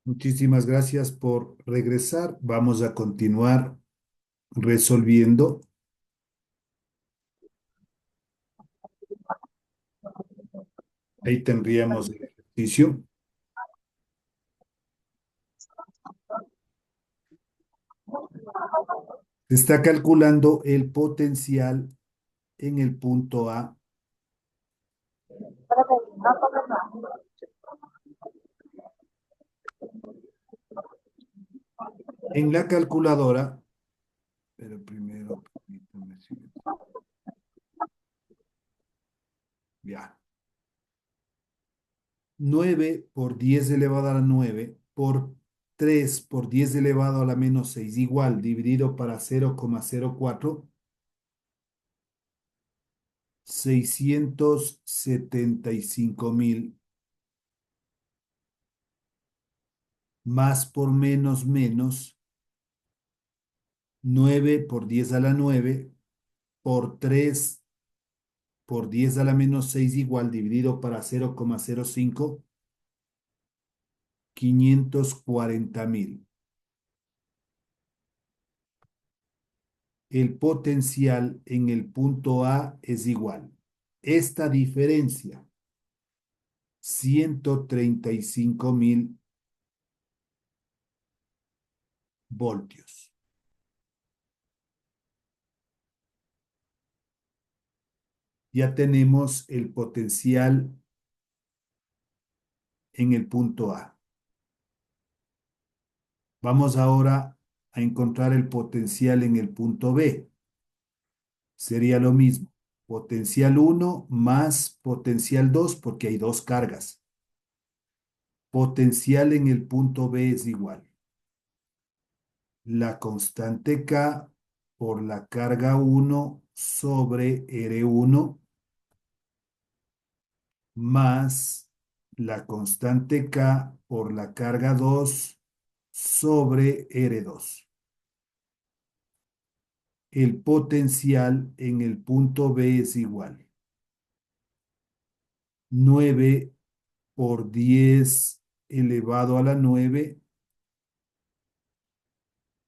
Muchísimas gracias por regresar. Vamos a continuar resolviendo. Ahí tendríamos el ejercicio. Se está calculando el potencial en el punto A. En la calculadora, pero primero, permítame, ya. 9 por 10 elevado a la 9 por 3 por 10 elevado a la menos 6 igual, dividido para 0,04, 675.000 más por menos menos 9 por 10 a la 9 por 3 por 10 a la menos 6 igual, dividido para 0,05, 540.000. El potencial en el punto A es igual. Esta diferencia, 135.000 voltios. Ya tenemos el potencial en el punto A. Vamos ahora a encontrar el potencial en el punto B. Sería lo mismo. Potencial 1 más potencial 2 porque hay dos cargas. Potencial en el punto B es igual. La constante K por la carga 1 sobre R1 más la constante K por la carga 2 sobre R2. El potencial en el punto B es igual. 9 por 10 elevado a la 9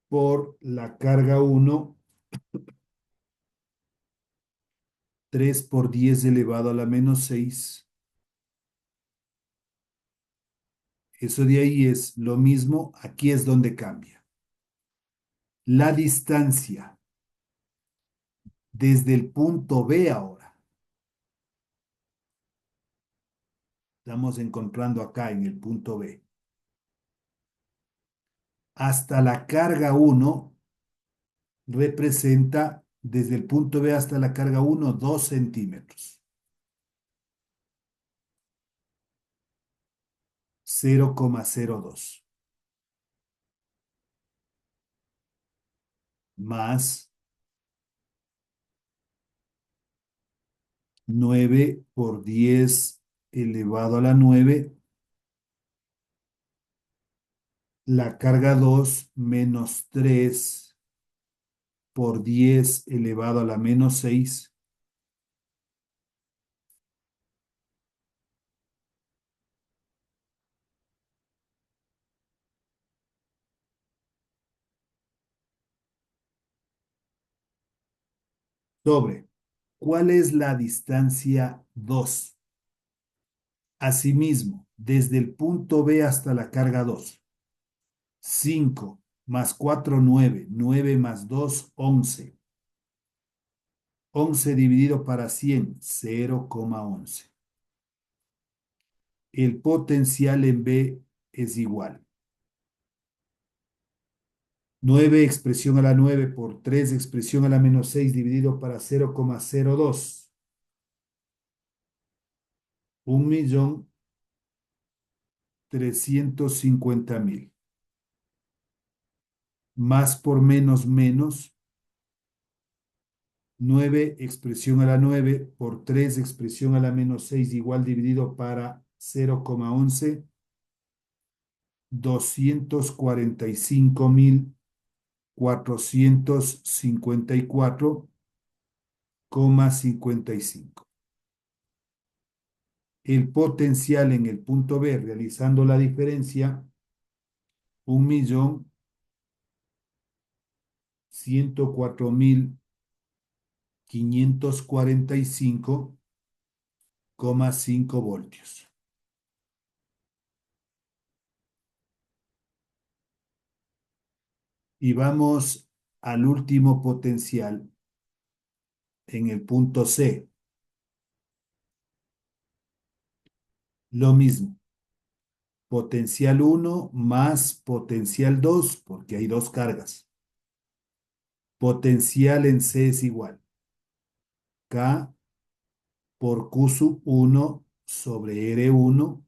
por la carga 1, 3 por 10 elevado a la menos 6. Eso de ahí es lo mismo, aquí es donde cambia. La distancia desde el punto B ahora, estamos encontrando acá en el punto B, hasta la carga 1 representa desde el punto B hasta la carga 1, 2 centímetros. 0,02 más 9 por 10 elevado a la 9, la carga 2 menos 3 por 10 elevado a la menos 6, sobre ¿cuál es la distancia 2? Asimismo, desde el punto B hasta la carga 2, 5 más 4, 9, 9 más 2, 11. 11 dividido para 100, 0,11. El potencial en B es igual. 9 expresión a la 9 por 3 expresión a la menos 6 dividido para 0,02. 1.350.000. Más por menos menos. 9 expresión a la 9 por 3 expresión a la menos 6 igual dividido para 0,11. 245.454,55. El potencial en el punto B, realizando la diferencia, 1.104.545,5 voltios. Y vamos al último potencial en el punto C. Lo mismo. Potencial 1 más potencial 2, porque hay dos cargas. Potencial en C es igual. K por Q sub 1 sobre R1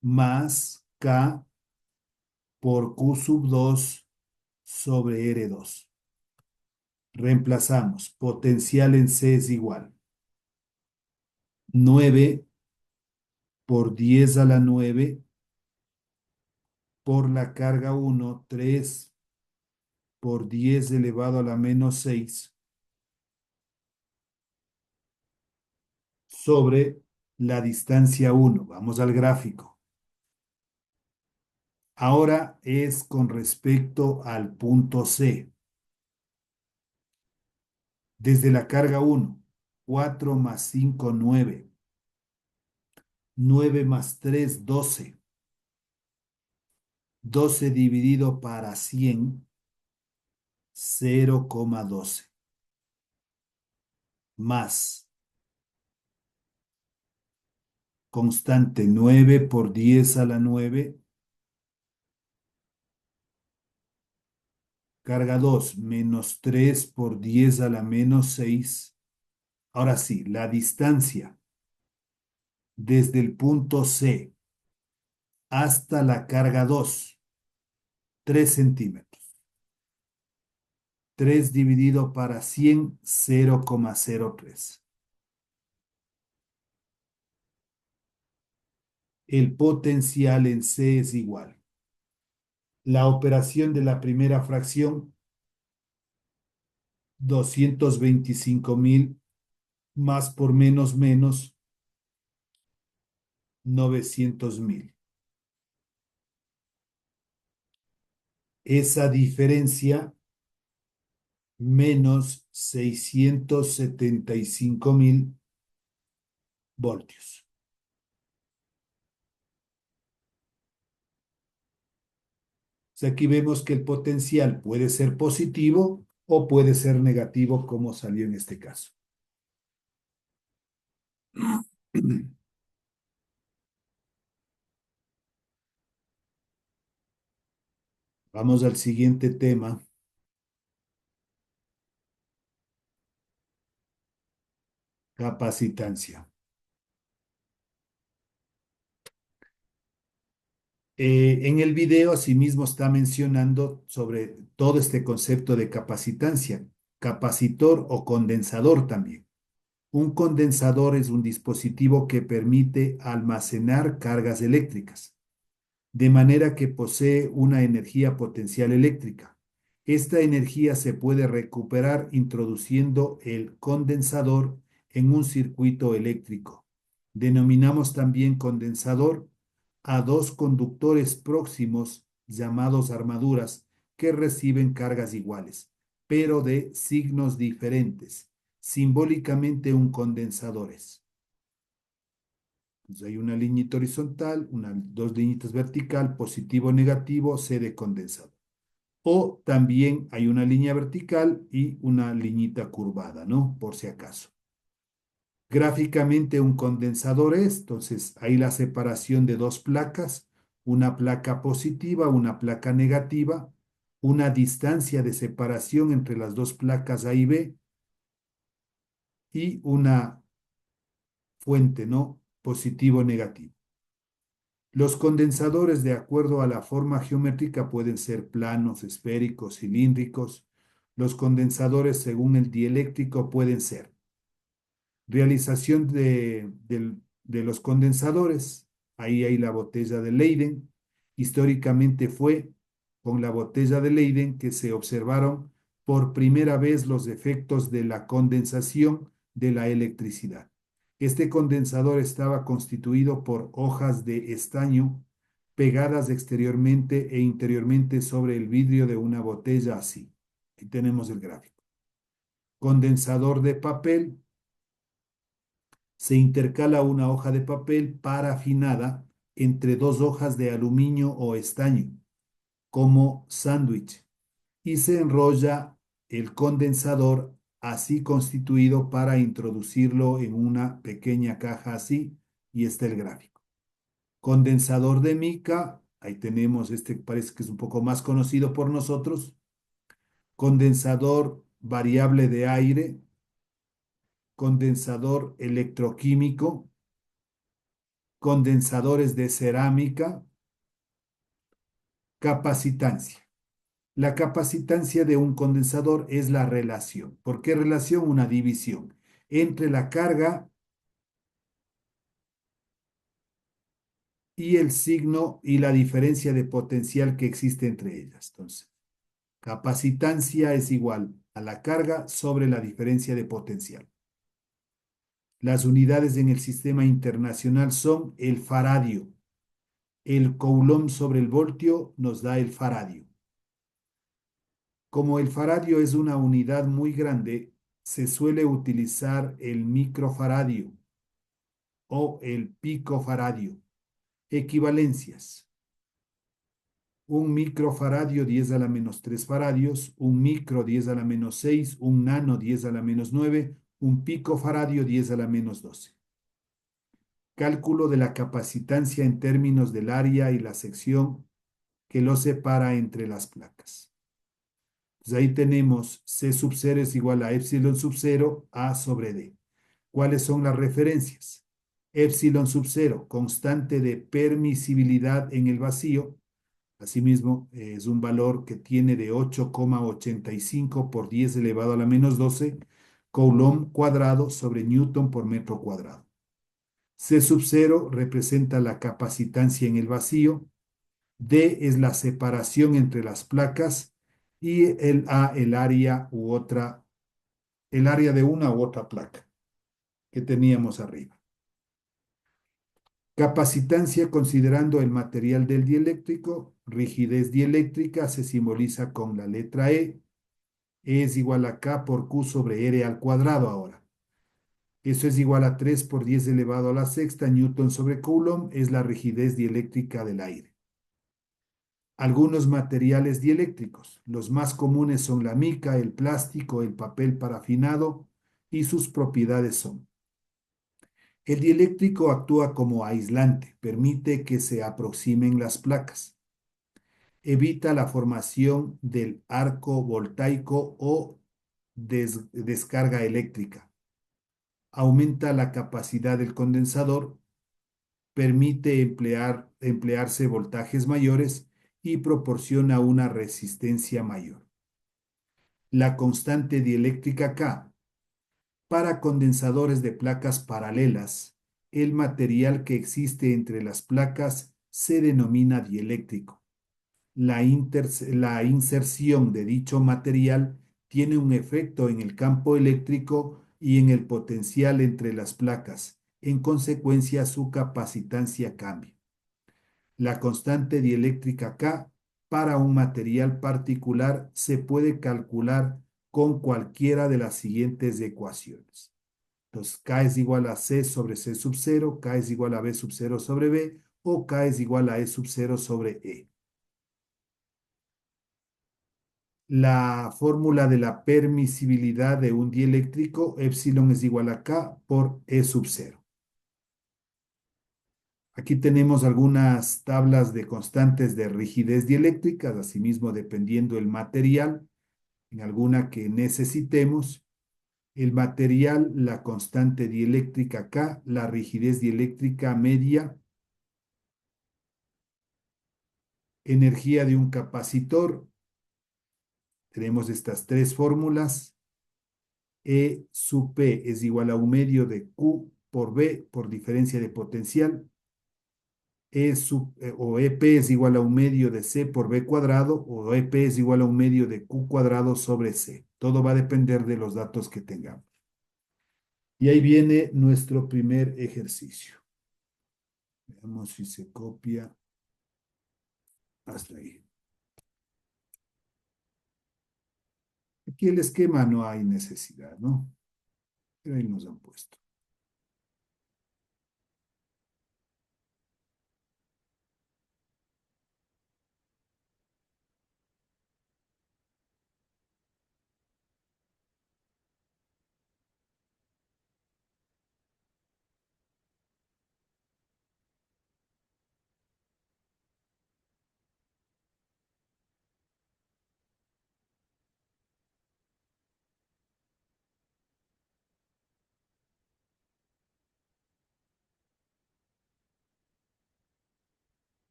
más K por Q sub 2 sobre R2. Reemplazamos. Potencial en C es igual. 9 por 10 a la 9 por la carga 1, 3 por 10 elevado a la menos 6 sobre la distancia 1. Vamos al gráfico. Ahora es con respecto al punto C. Desde la carga 1, 4 más 5, 9. 9 más 3, 12. 12 dividido para 100, 0,12. Más constante 9 por 10 a la 9. Carga 2 menos 3 por 10 a la menos 6. Ahora sí, la distancia desde el punto C hasta la carga 2, 3 centímetros. 3 dividido para 100, 0,03. El potencial en C es igual. La operación de la primera fracción, 225.000 más por menos menos, 900.000. Esa diferencia menos 675.000 voltios. O sea, aquí vemos que el potencial puede ser positivo o puede ser negativo, como salió en este caso. Vamos al siguiente tema. Capacitancia. En el video, asimismo, está mencionando sobre todo este concepto de capacitancia, capacitor o condensador también. Un condensador es un dispositivo que permite almacenar cargas eléctricas, de manera que posee una energía potencial eléctrica. Esta energía se puede recuperar introduciendo el condensador en un circuito eléctrico. Denominamos también condensador a dos conductores próximos llamados armaduras que reciben cargas iguales, pero de signos diferentes. Simbólicamente un condensador es. Entonces hay una liñita horizontal, dos liñitas vertical, positivo, negativo, C de condensador. O también hay una línea vertical y una liñita curvada, ¿no? Por si acaso. Gráficamente un condensador es, entonces hay la separación de dos placas, una placa positiva, una placa negativa, una distancia de separación entre las dos placas A y B y una fuente, ¿no? Positivo, negativo. Los condensadores, de acuerdo a la forma geométrica, pueden ser planos, esféricos, cilíndricos. Los condensadores, según el dieléctrico, pueden ser realización de los condensadores. Ahí hay la botella de Leyden. Históricamente fue con la botella de Leyden que se observaron por primera vez los efectos de la condensación de la electricidad. Este condensador estaba constituido por hojas de estaño pegadas exteriormente e interiormente sobre el vidrio de una botella así. Ahí tenemos el gráfico. Condensador de papel. Se intercala una hoja de papel parafinada entre dos hojas de aluminio o estaño, como sándwich, y se enrolla el condensador así constituido para introducirlo en una pequeña caja así, y está el gráfico. Condensador de mica, ahí tenemos este, parece que es un poco más conocido por nosotros. Condensador variable de aire, condensador electroquímico, condensadores de cerámica, capacitancia. La capacitancia de un condensador es la relación. ¿Por qué relación? Una división entre la carga y el signo y la diferencia de potencial que existe entre ellas. Entonces, capacitancia es igual a la carga sobre la diferencia de potencial. Las unidades en el sistema internacional son el faradio. El coulomb sobre el voltio nos da el faradio. Como el faradio es una unidad muy grande, se suele utilizar el microfaradio o el picofaradio. Equivalencias. Un microfaradio 10 a la menos 3 faradios, un micro 10 a la menos 6, un nano 10 a la menos 9, un picofaradio 10 a la menos 12. Cálculo de la capacitancia en términos del área y la sección que lo separa entre las placas. Pues ahí tenemos C sub 0 es igual a epsilon sub 0 A sobre D. ¿Cuáles son las referencias? Epsilon sub 0, constante de permisibilidad en el vacío. Asimismo, es un valor que tiene de 8,85 por 10 elevado a la menos 12 Coulomb cuadrado sobre Newton por metro cuadrado. C sub 0 representa la capacitancia en el vacío. D es la separación entre las placas y el A el área u otra, el área de una u otra placa que teníamos arriba. Capacitancia considerando el material del dieléctrico, rigidez dieléctrica se simboliza con la letra E. E es igual a K por Q sobre R al cuadrado ahora. Eso es igual a 3 por 10 elevado a la sexta Newton sobre Coulomb, es la rigidez dieléctrica del aire. Algunos materiales dieléctricos. Los más comunes son la mica, el plástico, el papel parafinado y sus propiedades son. El dieléctrico actúa como aislante, permite que se aproximen las placas. Evita la formación del arco voltaico o descarga eléctrica. Aumenta la capacidad del condensador, permite emplearse voltajes mayores y proporciona una resistencia mayor. La constante dieléctrica K. Para condensadores de placas paralelas, el material que existe entre las placas se denomina dieléctrico. La inserción de dicho material tiene un efecto en el campo eléctrico y en el potencial entre las placas. En consecuencia, su capacitancia cambia. La constante dieléctrica K para un material particular se puede calcular con cualquiera de las siguientes ecuaciones. Entonces, K es igual a C sobre C sub 0, K es igual a B sub 0 sobre B, o K es igual a E sub 0 sobre E. La fórmula de la permisibilidad de un dieléctrico, epsilon es igual a K por E sub 0. Aquí tenemos algunas tablas de constantes de rigidez dieléctricas, asimismo dependiendo el material, en alguna que necesitemos. El material, la constante dieléctrica K, la rigidez dieléctrica media, energía de un capacitor. Tenemos estas tres fórmulas. E sub P es igual a un medio de Q por B por diferencia de potencial. O EP es igual a un medio de C por B cuadrado o EP es igual a un medio de Q cuadrado sobre C. Todo va a depender de los datos que tengamos. Y ahí viene nuestro primer ejercicio. Veamos si se copia. Hasta ahí. Aquí el esquema no hay necesidad, ¿no? Pero ahí nos han puesto.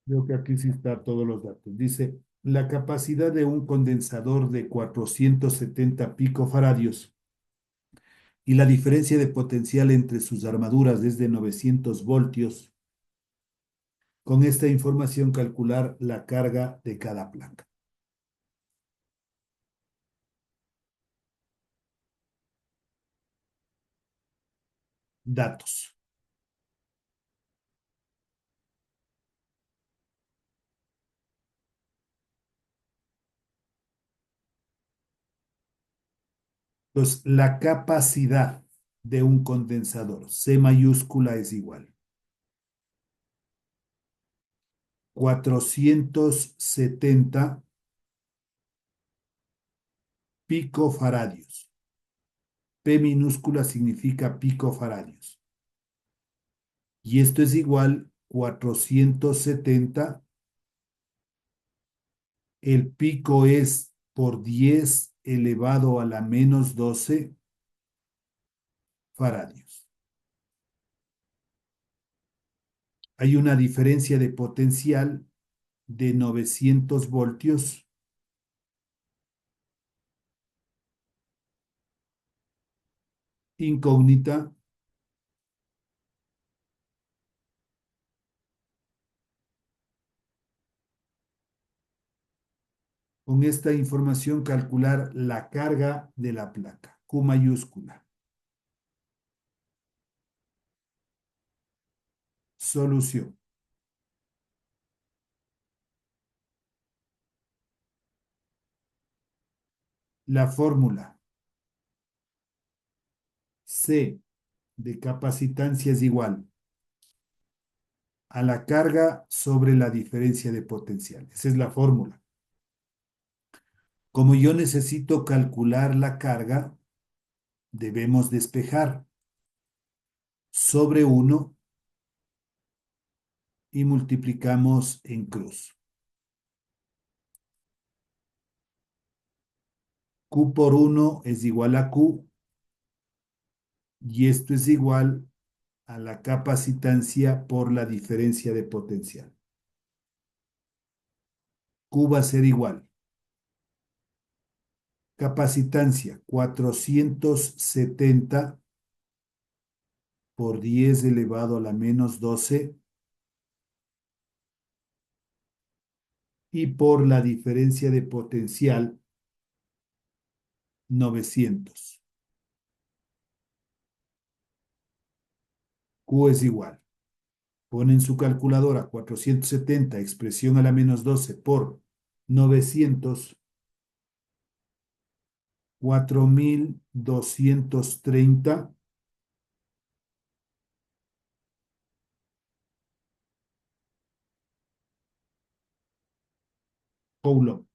Creo que aquí sí está todos los datos. Dice, la capacidad de un condensador de 470 picofaradios y la diferencia de potencial entre sus armaduras es de 900 voltios. Con esta información calcular la carga de cada placa. Datos. Entonces, la capacidad de un condensador, C mayúscula es igual. 470 picofaradios. P minúscula significa picofaradios. Y esto es igual 470. El pico es por 10 elevado a la menos 12 faradios. Hay una diferencia de potencial de 900 voltios, incógnita. Con esta información calcular la carga de la placa, Q mayúscula. Solución. La fórmula C de capacitancia es igual a la carga sobre la diferencia de potencial. Esa es la fórmula. Como yo necesito calcular la carga, debemos despejar sobre 1 y multiplicamos en cruz. Q por 1 es igual a Q y esto es igual a la capacitancia por la diferencia de potencial. Q va a ser igual. Capacitancia 470 por 10 elevado a la menos 12 y por la diferencia de potencial 900. Q es igual. Ponen su calculadora 470, expresión a la menos 12 por 900, 4230 Coulomb.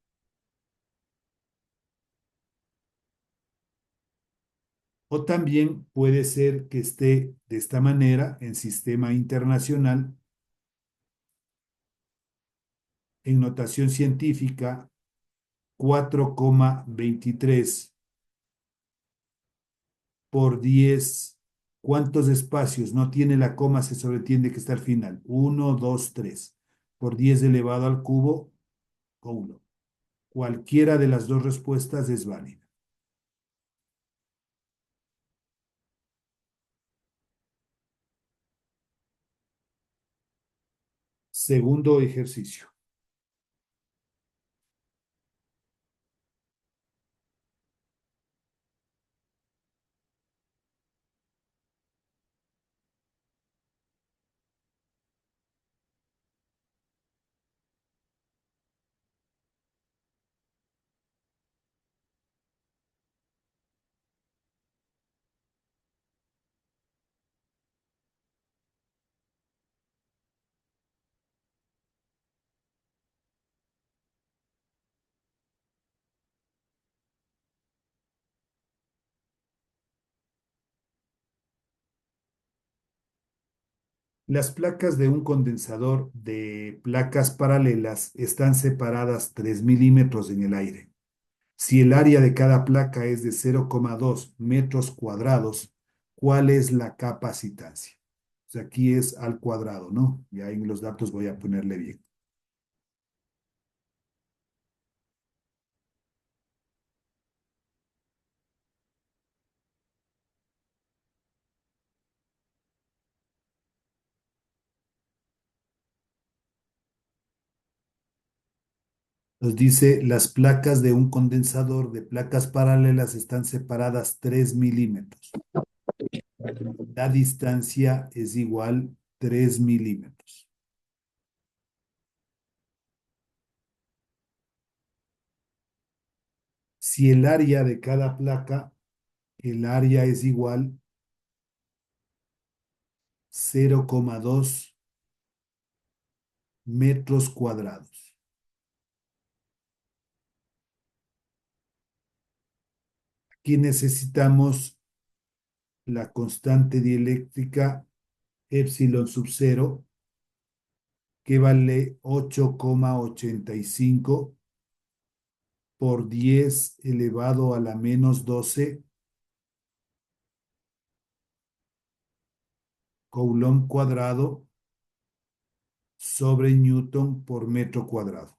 O también puede ser que esté de esta manera en sistema internacional, en notación científica 4,23 por 10. ¿Cuántos espacios? No tiene la coma, se sobreentiende que está al final. 1, 2, 3. Por 10 elevado al cubo, Coulomb. Cualquiera de las dos respuestas es válida. Segundo ejercicio. Las placas de un condensador de placas paralelas están separadas 3 milímetros en el aire. Si el área de cada placa es de 0,2 metros cuadrados, ¿cuál es la capacitancia? O sea, aquí es al cuadrado, ¿no? Y ahí en los datos voy a ponerle bien. Nos dice, las placas de un condensador de placas paralelas están separadas 3 milímetros. La distancia es igual 3 milímetros. Si el área de cada placa, el área es igual 0,2 metros cuadrados. Aquí necesitamos la constante dieléctrica epsilon sub cero, que vale 8,85 por 10 elevado a la menos 12 Coulomb cuadrado sobre Newton por metro cuadrado.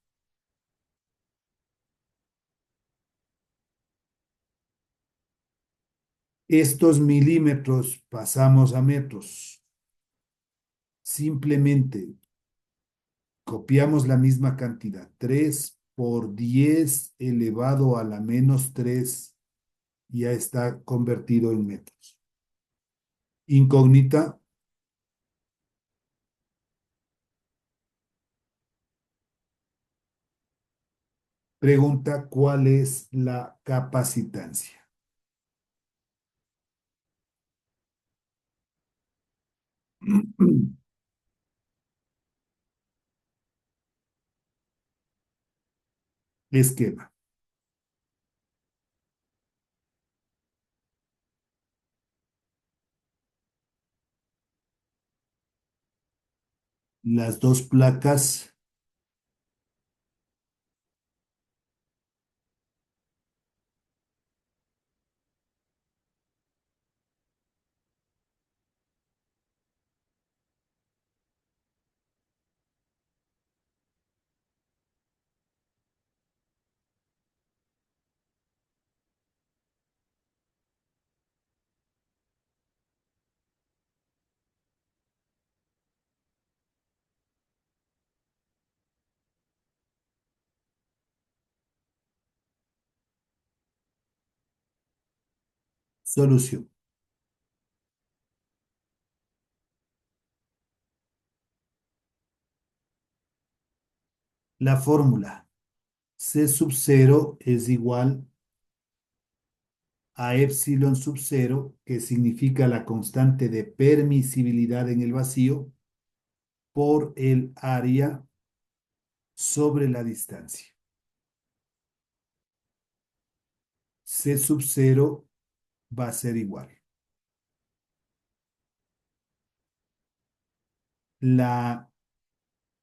Estos milímetros pasamos a metros. Simplemente copiamos la misma cantidad, 3 por 10 elevado a la menos 3, ya está convertido en metros. Incógnita, pregunta cuál es la capacitancia. Esquema. Las dos placas solución. La fórmula C sub cero es igual a epsilon sub cero, que significa la constante de permisibilidad en el vacío, por el área sobre la distancia. C sub cero va a ser igual. La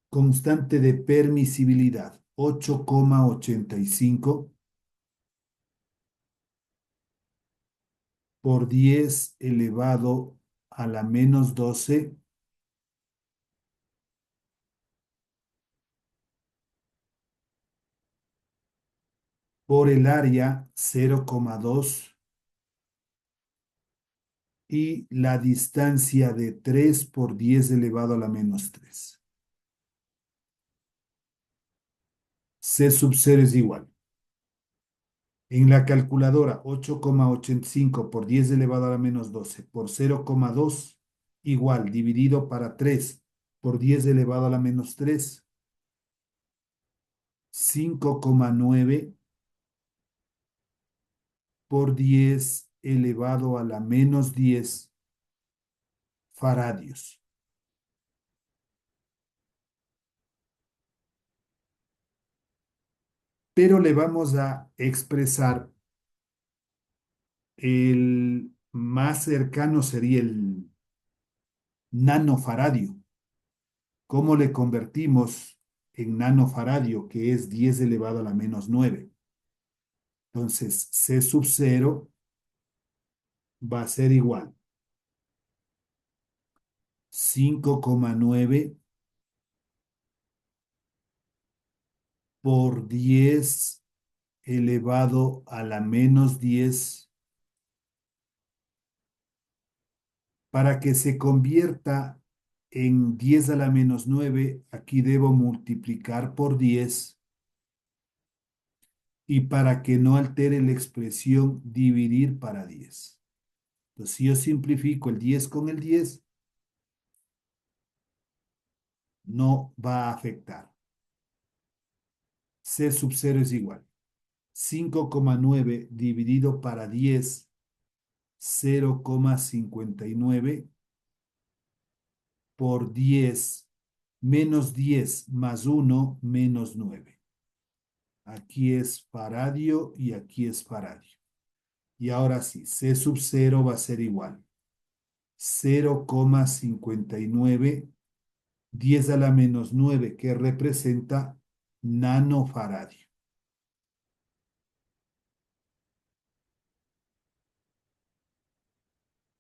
constante de permisibilidad, 8,85 por 10 elevado a la menos 12 por el área 0,2 y la distancia de 3 por 10 elevado a la menos 3. C sub 0 es igual. En la calculadora, 8,85 por 10 elevado a la menos 12 por 0,2 igual, dividido para 3 por 10 elevado a la menos 3, 5,9 por 10 elevado a la menos 10 faradios. Pero le vamos a expresar, el más cercano sería el nanofaradio. ¿Cómo le convertimos en nanofaradio, que es 10 elevado a la menos 9? Entonces, C sub 0 va a ser igual 5,9 por 10 elevado a la menos 10. Para que se convierta en 10 a la menos 9, aquí debo multiplicar por 10. Y para que no altere la expresión, dividir para 10. Entonces, si yo simplifico el 10 con el 10, no va a afectar. C sub 0 es igual 5,9 dividido para 10, 0,59 por 10 menos 10 más 1 menos 9. Aquí es faradio y aquí es faradio. Y ahora sí, C sub 0 va a ser igual 0,59 10 a la menos 9, que representa nanofaradio.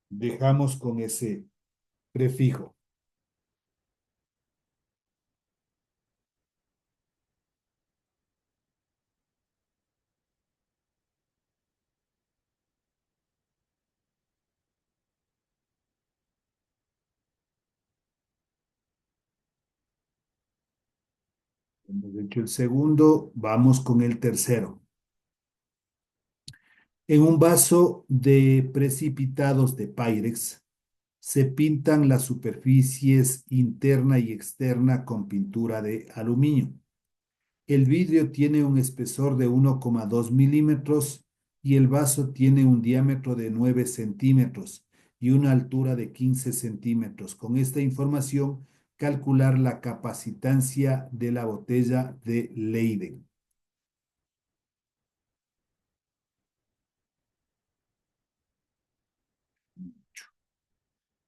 Dejamos con ese prefijo. Hemos hecho el segundo, vamos con el tercero. En un vaso de precipitados de Pyrex se pintan las superficies interna y externa con pintura de aluminio. El vidrio tiene un espesor de 1,2 milímetros y el vaso tiene un diámetro de 9 centímetros y una altura de 15 centímetros. Con esta información, calcular la capacitancia de la botella de Leyden.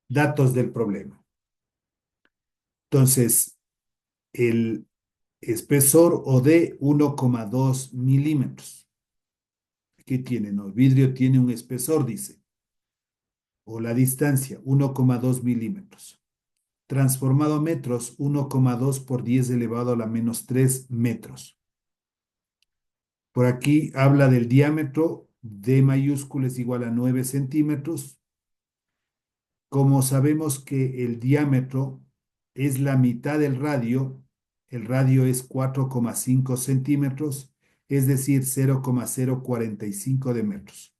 Datos del problema. Entonces, el espesor o de 1,2 milímetros. ¿Qué tiene? No, el vidrio tiene un espesor, dice, o la distancia, 1,2 milímetros. Transformado a metros, 1,2 por 10 elevado a la menos 3 metros. Por aquí habla del diámetro, D mayúscula es igual a 9 centímetros. Como sabemos que el diámetro es la mitad del radio, el radio es 4,5 centímetros, es decir, 0,045 de metros.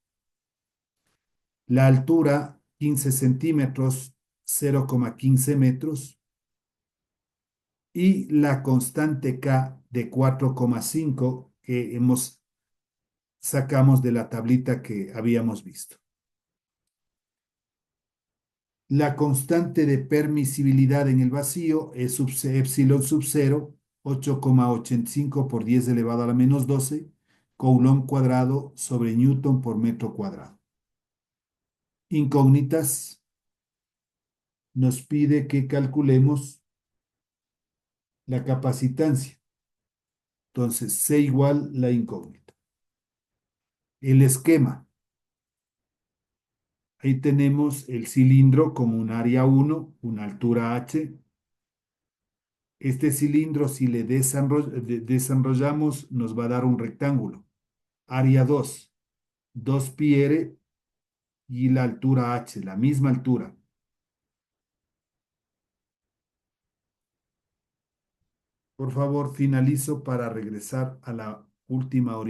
La altura, 15 centímetros, 0,15 metros. Y la constante K de 4,5 que sacamos de la tablita que habíamos visto. La constante de permisibilidad en el vacío es epsilon sub 0, 8,85 por 10 elevado a la menos 12, Coulomb cuadrado sobre Newton por metro cuadrado. Incógnitas, nos pide que calculemos la capacitancia. Entonces, C igual la incógnita. El esquema. Ahí tenemos el cilindro con un área 1, una altura h. Este cilindro, si le desenrollamos, nos va a dar un rectángulo. Área 2, 2 pi r y la altura h, la misma altura. Por favor, finalizo para regresar a la última orilla.